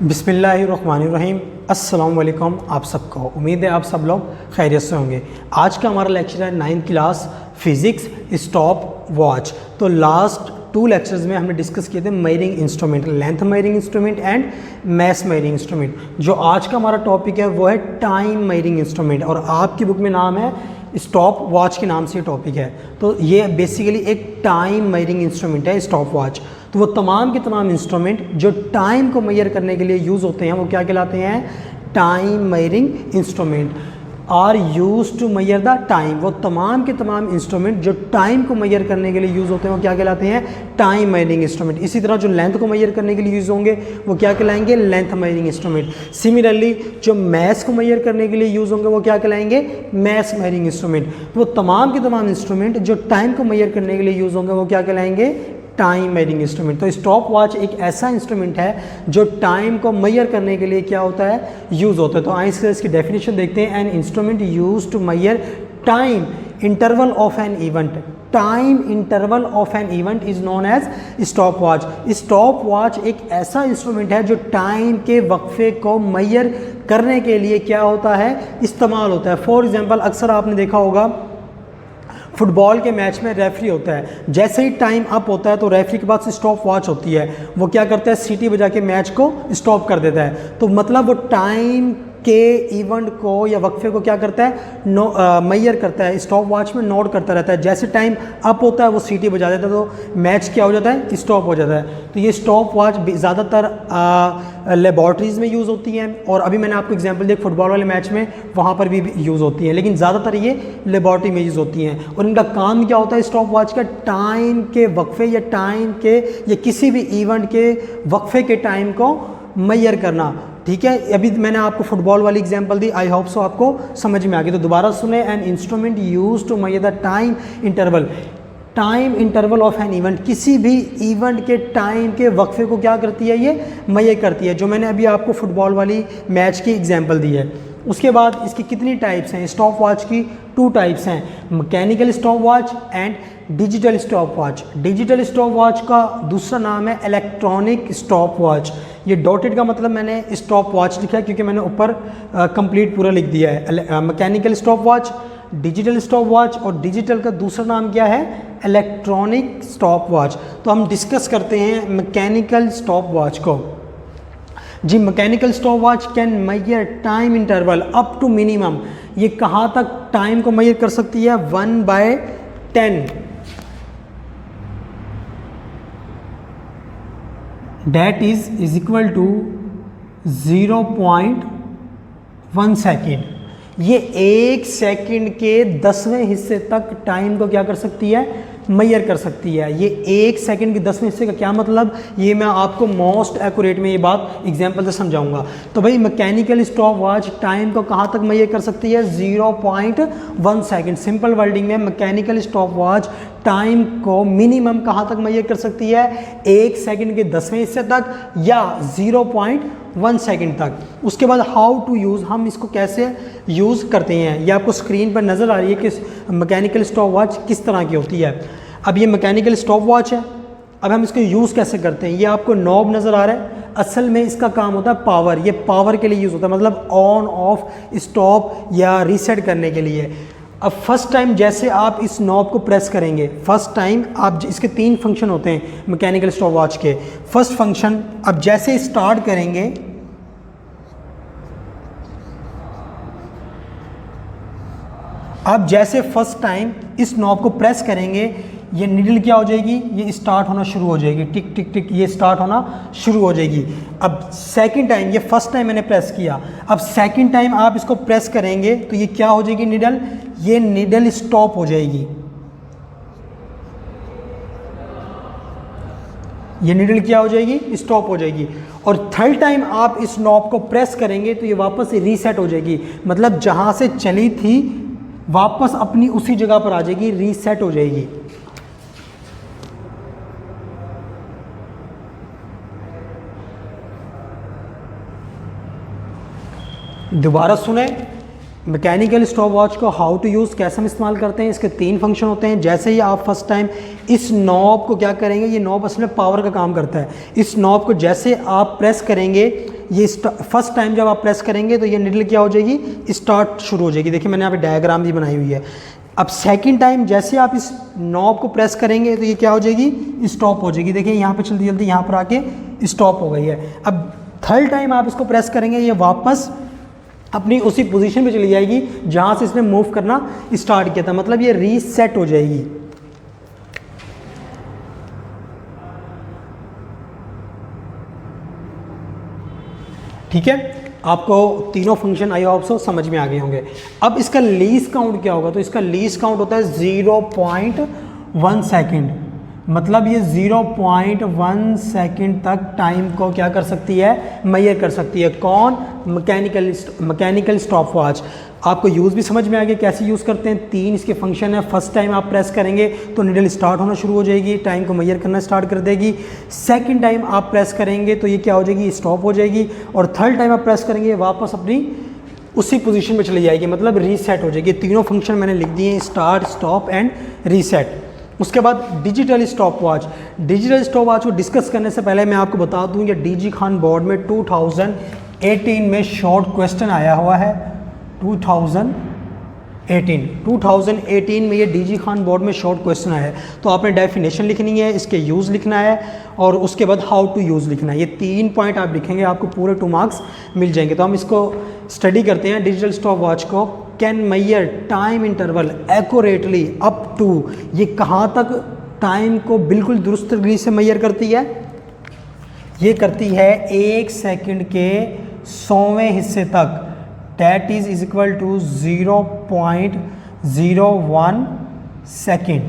बिस्मिल्लाहिर्रहमानिर्रहीम। अस्सलाम वालेकुम आप सबको। उम्मीद है आप सब लोग खैरियत से होंगे। आज का हमारा लेक्चर है 9th class physics stop watch. तो लास्ट 2 लेक्चर्स में हमने डिस्कस किए थे measuring instrument, length measuring instrument and mess measuring instrument. जो आज का हमारा टॉपिक है वो है टाइम मेजरिंग इंस्ट्रूमेंट, और आपकी बुक में नाम है स्टॉप वॉच के नाम से टॉपिक है। तो ये बेसिकली एक टाइम मेजरिंग इंस्ट्रूमेंट है स्टॉप वॉच। तो वो तमाम के तमाम इंस्ट्रूमेंट जो टाइम को मेजर करने के लिए यूज़ होते हैं वो क्या कहलाते हैं? Time measuring instrument are use to measure the time. वो तमाम के तमाम इंस्ट्रूमेंट जो टाइम को मेजर करने के लिए यूज़ होते हैं वो क्या कहलाते हैं? Time measuring instrument. इसी तरह जो लेंथ को मेजर करने के लिए यूज़ होंगे वो क्या कहलाएंगे? Length measuring instrument. सिमिलरली जो मैस को मेजर करने के लिए यूज़ होंगे वो क्या कहलाएंगे? Mass measuring instrument. वो तमाम के तमाम इंस्ट्रूमेंट जो टाइम को मेजर करने के लिए यूज़ होंगे वो क्या कहलाएंगे? Time measuring instrument. तो स्टॉप वॉच एक ऐसा इंस्ट्रूमेंट है जो टाइम को मेजर करने के लिए क्या होता है? यूज़ होता है। तो आइए इसकी डेफिनेशन देखते हैं। An instrument use to measure time interval of an event. Time interval of an event is known as stop watch. Stop watch एक ऐसा इंस्ट्रूमेंट है जो टाइम के वक्फे को मेजर करने के लिए क्या होता है? इस्तेमाल होता है। फॉर एग्जाम्पल अक्सर आपने देखा होगा फुटबॉल के मैच में रेफरी होता है, जैसे ही टाइम अप होता है तो रेफरी के पास स्टॉप वॉच होती है। वो क्या करता है? सीटी बजा के मैच को स्टॉप कर देता है। तो मतलब वो टाइम के इवेंट को या वक्फे को क्या करता है? मेजर करता है। स्टॉप वॉच में नोट करता रहता है। जैसे टाइम अप होता है वो सीटी बजा देता है तो मैच क्या हो जाता है? स्टॉप हो जाता है। तो ये स्टॉप वॉच ज़्यादातर लेबॉर्ट्रीज़ में यूज़ होती हैं, और अभी मैंने आपको एग्जांपल दिया फुटबॉल वाले मैच में, वहाँ पर भी यूज़ होती हैं, लेकिन ज़्यादातर ये लेबॉर्ट्री में यूज़ होती हैं। और इनका काम क्या होता है स्टॉप वॉच का? टाइम के वक्फे या टाइम के या किसी भी इवेंट के वक्फे के टाइम को मेजर करना। ठीक है, अभी मैंने आपको फुटबॉल वाली example the, I hope so आपको समझ में आ गई। तो दोबारा सुने। An instrument use to measure the time interval. Time interval of an event, किसी भी इवेंट के टाइम के वक्फे को क्या करती है? ये मेजर करती है। जो मैंने अभी आपको फुटबॉल वाली मैच की एग्जांपल दी है। उसके बाद इसकी कितनी टाइप्स हैं? स्टॉप वॉच की 2 टाइप्स हैं, mechanical stop watch and digital stop watch. Digital stop watch का दूसरा नाम है इलेक्ट्रॉनिक स्टॉप वॉच। ये डॉटेड का मतलब मैंने स्टॉप वॉच लिखा है क्योंकि मैंने ऊपर कंप्लीट पूरा लिख दिया है। Mechanical stop watch, digital stop watch, और डिजिटल का दूसरा नाम क्या है? Electronic stop watch. तो हम डिस्कस करते हैं मैकेनिकल स्टॉप वॉच को। जी, mechanical stop watch can measure time interval up to minimum. ये कहाँ तक टाइम को मेजर कर सकती है? 1/10, that is equal to 0.1 second. ये 1 सेकेंड के 10वें हिस्से तक टाइम को क्या कर सकती है? मेजर कर सकती है। ये 1 सेकेंड के 10वें हिस्से का क्या मतलब? ये मैं आपको मोस्ट एक्यूरेट में ये बात एग्जांपल से समझाऊंगा। तो भाई मैकेनिकल स्टॉप वॉच टाइम को कहाँ तक मेजर कर सकती है? 0.1 सेकेंड। सिंपल वर्डिंग में मैकेनिकल स्टॉप वॉच टाइम को मिनिमम कहाँ तक मेजर कर सकती है? 1 सेकेंड के 10वें हिस्से तक या 0.1 सेकेंड तक। उसके बाद हाउ टू यूज़, हम इसको कैसे यूज़ करते हैं, ये आपको स्क्रीन पर नज़र आ रही है कि मैकेनिकल स्टॉप वॉच किस तरह की होती है। अब ये मैकेनिकल स्टॉप वॉच है। अब हम इसको यूज़ कैसे करते हैं? ये आपको नॉब नज़र आ रहा है। असल में इसका काम होता है पावर। ये पावर के लिए यूज़ होता है, मतलब ऑन ऑफ स्टॉप या रीसेट करने के लिए। अब फर्स्ट टाइम जैसे आप इस नॉब को प्रेस करेंगे, फर्स्ट टाइम आप, इसके 3 फंक्शन होते हैं मैकेनिकल स्टॉप वॉच के। फर्स्ट फंक्शन, अब जैसे स्टार्ट करेंगे, अब जैसे फर्स्ट टाइम इस नॉब को प्रेस करेंगे, ये नीडल क्या हो जाएगी? ये स्टार्ट होना शुरू हो जाएगी, टिक टिक टिक, ये स्टार्ट होना शुरू हो जाएगी। अब सेकंड टाइम, ये फर्स्ट टाइम मैंने प्रेस किया, अब सेकंड टाइम आप इसको प्रेस करेंगे तो ये क्या हो जाएगी? नीडल, ये नीडल स्टॉप हो जाएगी। ये नीडल क्या हो जाएगी? स्टॉप हो जाएगी। और थर्ड टाइम आप इस नॉब को प्रेस करेंगे तो ये वापस रीसेट हो जाएगी, मतलब जहाँ से चली थी वापस अपनी उसी जगह पर आ जाएगी, रीसेट हो जाएगी। दोबारा सुने। मैकेनिकल स्टॉप वॉच को हाउ टू यूज़, कैसे हम इस्तेमाल करते हैं? इसके 3 फंक्शन होते हैं। जैसे ही आप फर्स्ट टाइम इस नॉब को क्या करेंगे, ये नॉब असल में पावर का काम करता है। इस नॉब को जैसे आप प्रेस करेंगे ये फर्स्ट टाइम जब आप प्रेस करेंगे तो ये निडल क्या हो जाएगी, स्टार्ट शुरू हो जाएगी। देखिए मैंने यहाँ पे डायग्राम भी बनाई हुई है। अब सेकंड टाइम जैसे आप इस नॉब को प्रेस करेंगे तो ये क्या हो जाएगी, स्टॉप हो जाएगी। देखिए यहाँ पे जल्दी जल्दी यहाँ पर आके स्टॉप हो गई है। अब थर्ड टाइम आप इसको प्रेस करेंगे, ये वापस अपनी उसी पोजीशन पे चली जाएगी जहाँ से इसने मूव करना स्टार्ट किया था, मतलब ये रीसेट हो जाएगी। ठीक है, आपको तीनों फंक्शन आई होप सो समझ में आ गए होंगे। अब इसका लीस्ट काउंट क्या होगा, तो इसका लीस्ट काउंट होता है 0.1 सेकेंड, मतलब ये 0.1 सेकेंड तक टाइम को क्या कर सकती है, मेजर कर सकती है। कौन, मैकेनिकल स्टॉप वॉच। आपको यूज़ भी समझ में आ गया कैसे यूज़ करते हैं। 3 इसके फंक्शन है। फर्स्ट टाइम आप प्रेस करेंगे तो निडल स्टार्ट होना शुरू हो जाएगी, टाइम को मेजर करना स्टार्ट कर देगी। सेकंड टाइम आप प्रेस करेंगे तो ये क्या हो जाएगी, स्टॉप हो जाएगी। और थर्ड टाइम आप प्रेस करेंगे वापस अपनी उसी पोजीशन में चली जाएगी, मतलब रीसेट हो जाएगी। तीनों फंक्शन मैंने लिख दिए हैं, स्टार्ट, स्टॉप एंड रीसेट। उसके बाद digital stop watch. Digital stop watch को डिस्कस करने से पहले मैं आपको बता दूं, ये डीजी खान बोर्ड में 2018 में शॉर्ट क्वेश्चन आया हुआ है। 2018 में ये डीजी खान बोर्ड में शॉर्ट क्वेश्चन आया है। तो आपने डेफिनेशन लिखनी है, इसके यूज़ लिखना है और उसके बाद हाउ टू यूज़ लिखना है। ये 3 पॉइंट आप लिखेंगे, आपको पूरे 2 मार्क्स मिल जाएंगे। तो हम इसको स्टडी करते हैं। डिजिटल स्टॉप वॉच को can measure time interval accurately up to, ये कहाँ तक टाइम को बिल्कुल दुरुस्त तरीके से मेजर करती है, ये करती है 1 सेकंड के 100वें हिस्से तक, that is equal to 0.01 second.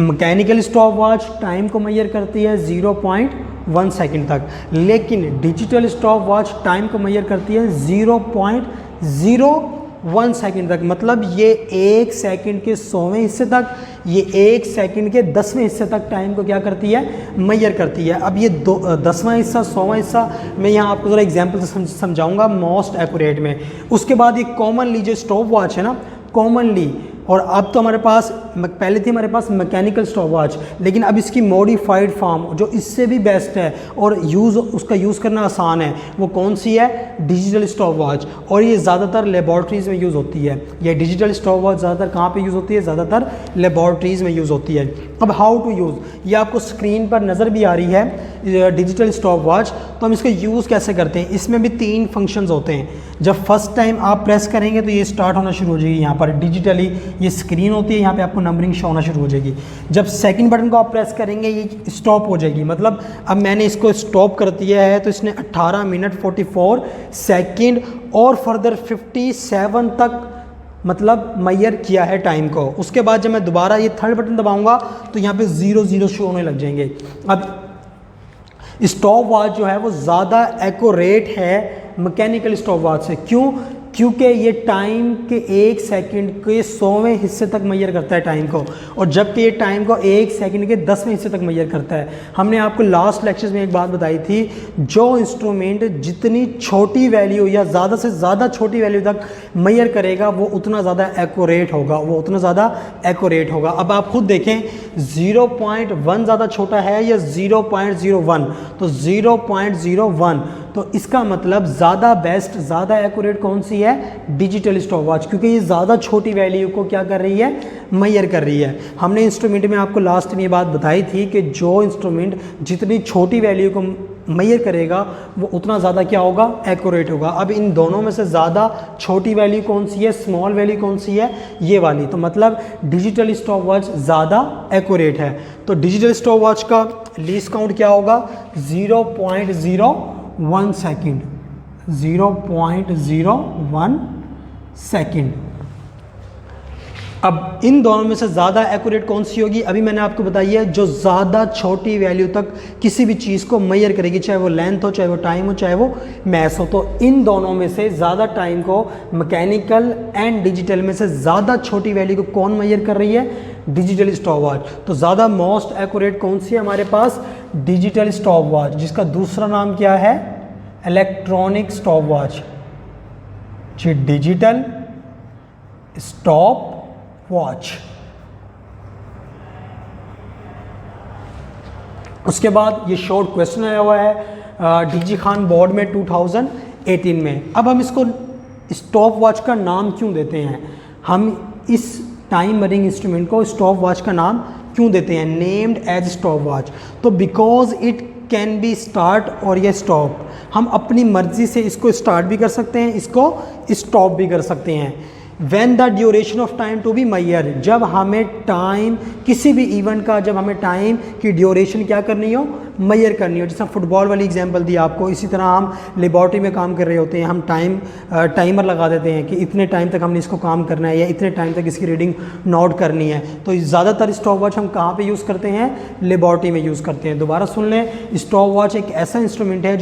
Mechanical stop watch time को मेजर करती है 0.1 सेकेंड तक, लेकिन डिजिटल स्टॉप वॉच टाइम को मेजर करती है 0.01 सेकेंड तक, मतलब ये 1 सेकेंड के 100वें हिस्से तक, ये 1 सेकेंड के 10वें हिस्से तक टाइम को क्या करती है, मेजर करती है। अब ये 10वां हिस्सा 100वां हिस्सा मैं यहाँ आपको ज़रा एग्जांपल से समझाऊंगा मोस्ट एक्यूरेट में। उसके बाद ये कॉमनली जो स्टॉप वॉच है ना, कॉमनली, और अब तो हमारे पास पहले थी हमारे पास मैकेनिकल स्टॉप वॉच, लेकिन अब इसकी मॉडिफाइड फॉर्म जो इससे भी बेस्ट है और उसका यूज़ करना आसान है, वो कौन सी है, डिजिटल स्टॉप वॉच। और ये ज़्यादातर लेबॉर्ट्रीज़ में यूज़ होती है। ये डिजिटल स्टॉप वॉच ज़्यादातर कहाँ पे यूज़ होती है, ज़्यादातर लेबॉर्ट्रीज़ में यूज़ होती है। अब हाउ टू यूज़, ये आपको स्क्रीन पर नज़र भी आ रही है डिजिटल स्टॉप वॉच। तो हम इसका यूज़ कैसे करते हैं, इसमें भी 3 फंक्शंस होते हैं। जब फर्स्ट टाइम आप प्रेस करेंगे तो ये स्टार्ट होना शुरू हो जाएगी, यहाँ पर डिजिटली ये स्क्रीन होती है, यहाँ पे आपको नंबरिंग शो होना शुरू हो जाएगी। जब सेकंड बटन को आप प्रेस करेंगे ये स्टॉप हो जाएगी, मतलब अब मैंने इसको स्टॉप कर दिया है तो इसने 18 मिनट 44 सेकंड और फर्दर 57 तक मतलब मेजर किया है टाइम को। उसके बाद जब मैं दोबारा ये थर्ड बटन दबाऊंगा तो यहाँ पे 0 शो होने लग जाएंगे। अब स्टॉप वॉच जो है वो ज़्यादा एक्यूरेट है मैकेनिकल स्टॉप वॉच से। क्यों, क्योंकि ये टाइम के 1 सेकंड के 100वें हिस्से तक मेजर करता है टाइम को, और जबकि ये टाइम को 1 सेकंड के 10वें हिस्से तक मेजर करता है। हमने आपको लास्ट लेक्चर्स में एक बात बताई थी, जो इंस्ट्रूमेंट जितनी छोटी वैल्यू या ज़्यादा से ज़्यादा छोटी वैल्यू तक मेजर करेगा वो उतना ज़्यादा एक्यूरेट होगा, वो उतना ज़्यादा एक्यूरेट होगा। अब आप खुद देखें 0.1 ज़्यादा छोटा है या 0.01, तो 0.01, तो इसका मतलब ज़्यादा बेस्ट, ज़्यादा एक्यूरेट कौन सी है, डिजिटल स्टॉप वॉच, क्योंकि ये ज़्यादा छोटी वैल्यू को क्या कर रही है, मेजर कर रही है। हमने इंस्ट्रूमेंट में आपको लास्ट में ये बात बताई थी कि जो इंस्ट्रूमेंट जितनी छोटी वैल्यू को मेजर करेगा वो उतना ज़्यादा क्या होगा, एक्यूरेट होगा। अब इन दोनों में से ज़्यादा छोटी वैल्यू कौन सी है, स्मॉल वैल्यू कौन सी है, ये वाली, तो मतलब डिजिटल स्टॉप वॉच ज़्यादा एक्यूरेट है। तो डिजिटल स्टॉप वॉच का लीस्ट काउंट क्या होगा, 0.01 सेकेंड, 0.01 सेकेंड। अब इन दोनों में से ज़्यादा एक्यूरेट कौन सी होगी, अभी मैंने आपको बताई है, जो ज़्यादा छोटी वैल्यू तक किसी भी चीज़ को मेजर करेगी, चाहे वो लेंथ हो, चाहे वो टाइम हो, चाहे वो मैस हो। तो इन दोनों में से ज़्यादा टाइम को मैकेनिकल एंड डिजिटल में से ज़्यादा छोटी वैल्यू को कौन मेजर कर रही है, डिजिटल स्टॉप वॉच। तो ज़्यादा मोस्ट एक्यूरेट कौन सी है हमारे पास, डिजिटल स्टॉप वॉच, जिसका दूसरा नाम क्या है, electronic stop watch, digital stop watch. उसके बाद ये शॉर्ट क्वेश्चन आया हुआ है डीजी खान बोर्ड में 2018 में। अब हम इसको स्टॉप वॉच का नाम क्यों देते हैं, हम इस टाइम मरिंग इंस्ट्रूमेंट को स्टॉप वॉच का नाम क्यों देते हैं, नेम्ड एज स्टॉप वॉच? तो because it can be start और ये स्टॉप, हम अपनी मर्ज़ी से इसको स्टार्ट भी कर सकते हैं, इसको स्टॉप भी कर सकते हैं। When the duration of time to be measured, जब हमें टाइम किसी भी इवेंट का, जब हमें टाइम की ड्यूरेशन क्या करनी हो, मेजर करनी हो। जैसे फुटबॉल वाली एग्जांपल दी आपको, इसी तरह हम लेबॉर्ट्री में काम कर रहे होते हैं, हम टाइमर लगा देते हैं कि इतने टाइम तक हमने इसको काम करना है या इतने टाइम तक इसकी रीडिंग नोट करनी है। तो ज़्यादातर स्टॉप वॉच हम कहाँ पे यूज़ करते हैं, लेबॉर्ट्री में यूज़ करते हैं। दोबारा सुन लें, स्टॉप वॉच एक ऐसा इंस्ट्रूमेंट है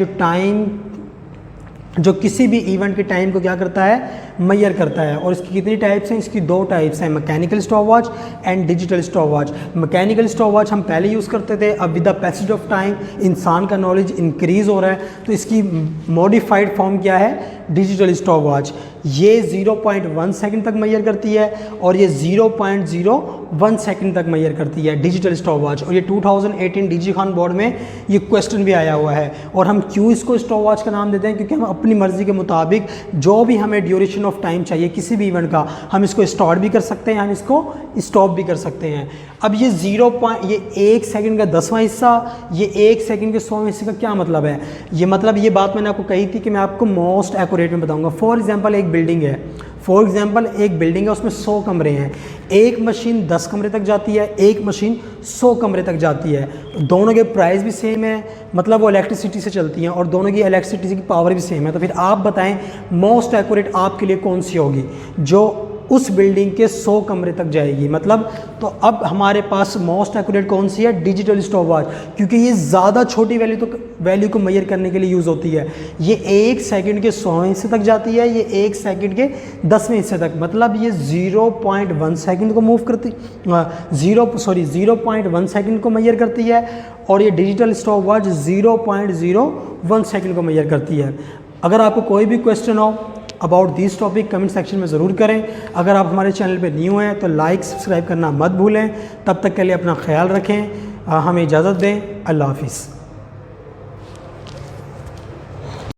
जो किसी भी इवेंट के टाइम को क्या करता है, मेजर करता है। और इसकी कितनी टाइप्स हैं, इसकी 2 टाइप्स हैं, mechanical stop watch and digital stop watch. Mechanical stop watch हम पहले यूज़ करते थे, अब with the passage of time इंसान का नॉलेज इंक्रीज़ हो रहा है, तो इसकी मॉडिफाइड फॉर्म क्या है, डिजिटल स्टॉप वॉच। ये 0.1 सेकंड तक मेजर करती है और ये 0.01 सेकंड तक मेजर करती है डिजिटल स्टॉप वॉच। और ये 2018 डीजी खान बोर्ड में ये क्वेश्चन भी आया हुआ है। और हम क्यों इसको स्टॉप वॉच का नाम देते हैं, क्योंकि हम अपनी मर्ज़ी के मुताबिक जो भी हमें ड्यूरेशन ऑफ टाइम चाहिए किसी भी इवेंट का, हम इसको स्टार्ट भी कर सकते हैं, हम इसको स्टॉप भी कर सकते हैं। अब ये ये 1 सेकंड का 10वां हिस्सा, ये 1 सेकंड के 100वें हिस्से का क्या मतलब है, ये मतलब ये बात मैंने आपको कही थी कि मैं आपको मोस्ट एक्यूरेट में बताऊंगा। फॉर एग्जांपल एक बिल्डिंग है, उसमें 100 कमरे हैं, एक मशीन 10 कमरे तक जाती है, एक मशीन 100 कमरे तक जाती है। दोनों के प्राइस भी सेम है, मतलब वो इलेक्ट्रिसिटी से चलती हैं और दोनों की इलेक्ट्रिसिटी की पावर भी सेम है। तो फिर आप बताएं मोस्ट एक्यूरेट आपके लिए कौन सी होगी, जो उस बिल्डिंग के 100 कमरे तक जाएगी। मतलब तो अब हमारे पास मोस्ट एक्यूरेट कौन सी है, डिजिटल स्टॉप वॉच, क्योंकि ये ज़्यादा छोटी वैल्यू को मेजर करने के लिए यूज़ होती है। ये 1 सेकंड के 100वें हिस्से तक जाती है, ये 1 सेकंड के 10वें हिस्से तक, मतलब ये 0.1 सेकंड को मूव करती 0.1 सेकंड को मेजर करती है। और ये डिजिटल स्टॉप वॉच 0.01 सेकंड को मेजर करती है। अगर आपको कोई भी क्वेश्चन हो about this topic comment section में ज़रूर करें। अगर आप हमारे चैनल पे न्यू हैं तो लाइक सब्सक्राइब करना मत भूलें। तब तक के लिए अपना ख्याल रखें, हमें इजाज़त दें। अल्लाह हाफिज़।